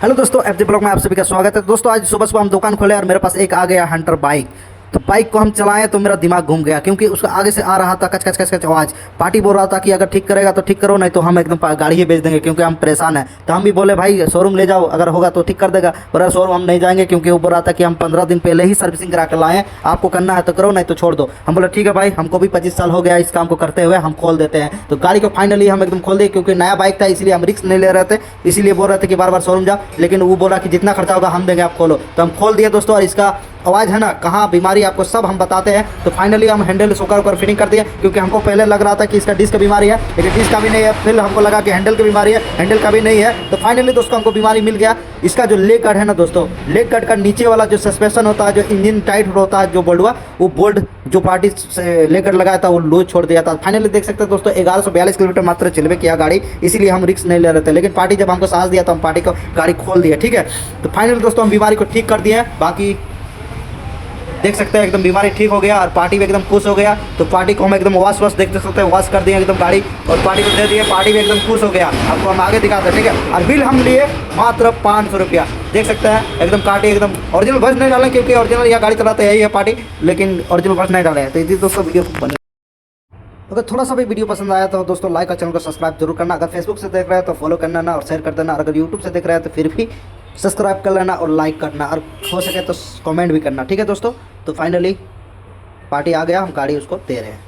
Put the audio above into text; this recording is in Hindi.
हेलो दोस्तों, एफजे ब्लॉग में आप सभी का स्वागत है। दोस्तों आज सुबह सुबह हम दुकान खोले और मेरे पास एक आ गया हंटर बाइक। तो बाइक को हम चलाएं तो मेरा दिमाग घूम गया, क्योंकि उसका आगे से आ रहा था कच कच कच कच आवाज़। पार्टी बोल रहा था कि अगर ठीक करेगा तो ठीक करो, नहीं तो हम एकदम गाड़ी ही बेच देंगे, क्योंकि हम परेशान हैं। तो हम भी बोले भाई शोरूम ले जाओ, अगर होगा तो ठीक कर देगा। पर शोरूम हम नहीं जाएंगे, क्योंकि वो बोल रहा था कि हम 15 दिन पहले ही सर्विसिंग करा कर लाएँ, आपको करना है तो करो, नहीं तो छोड़ दो। हम बोले ठीक है भाई, हमको भी 25 साल हो गया इस काम को करते हुए, हम खोल देते हैं। तो गाड़ी को फाइनली हम एकदम खोल दिए, क्योंकि नया बाइक था इसलिए हम रिस्क नहीं ले रहे थे, इसीलिए बोल रहे थे कि बार बार शोरूम जाओ। लेकिन वो बोला कि जितना खर्चा होगा हम देंगे, आप खोलो। तो हम खोल दिए दोस्तों, और इसका आवाज़ है ना, कहाँ बीमारी आपको सब हम बताते हैं। तो फाइनली हम हैंडल सोकर ऊपर फिटिंग कर दिए, क्योंकि हमको पहले लग रहा था कि इसका डिस्क की बीमारी है, लेकिन डिस्क का भी नहीं है। फिर हमको लगा कि हैंडल की बीमारी है, हैंडल का भी नहीं है। तो फाइनली दोस्तों हमको बीमारी मिल गया। इसका जो लेग गार्ड है ना दोस्तों, लेग गार्ड का नीचे वाला जो सस्पेंशन होता है, जो इंजन टाइट होता है, जो बोल्डवा, वो बोल्ट जो पार्टी से लेग गार्ड लगाया था वो लूज छोड़ दिया था। फाइनली देख सकते हैं दोस्तों, 1142 किलोमीटर मात्र चलवे किया गाड़ी, इसीलिए हम रिस्क नहीं ले रहे थे। लेकिन पार्टी जब हमको साहस दिया तो हम पार्टी को गाड़ी खोल दिया, ठीक है। तो फाइनली दोस्तों हम बीमारी को ठीक कर दिए हैं। बाकी देख सकते हैं एकदम बीमारी ठीक हो गया और पार्टी भी एकदम खुश हो गया। तो पार्टी को हम एकदम वॉश देख सकते हैं, वॉश कर दिए एकदम गाड़ी, और पार्टी को दे दिए। पार्टी भी एकदम खुश हो गया। आपको हम आगे दिखाते हैं, ठीक है। और बिल हम लिए मात्र 500 रुपया। देख सकते हैं एकदम पार्टी एकदम ओरिजिनल बस नहीं डालें, क्योंकि ओरिजिनल यह गाड़ी चलाते यही है पार्टी, लेकिन ओरिजिनल बस नहीं डाले हैं। तो इसी दोस्तों वीडियो बने। अगर थोड़ा सा भी वीडियो पसंद आया तो दोस्तों लाइक और चैनल को सब्सक्राइब जरूर करना। अगर फेसबुक से देख रहे हैं तो फॉलो करना ना, और शेयर कर देना। और अगर यूट्यूब से देख रहे हैं तो फिर भी सब्सक्राइब कर लेना और लाइक करना, और हो सके तो कमेंट भी करना, ठीक है दोस्तों। तो फाइनली पार्टी आ गया, हम गाड़ी उसको दे रहे हैं।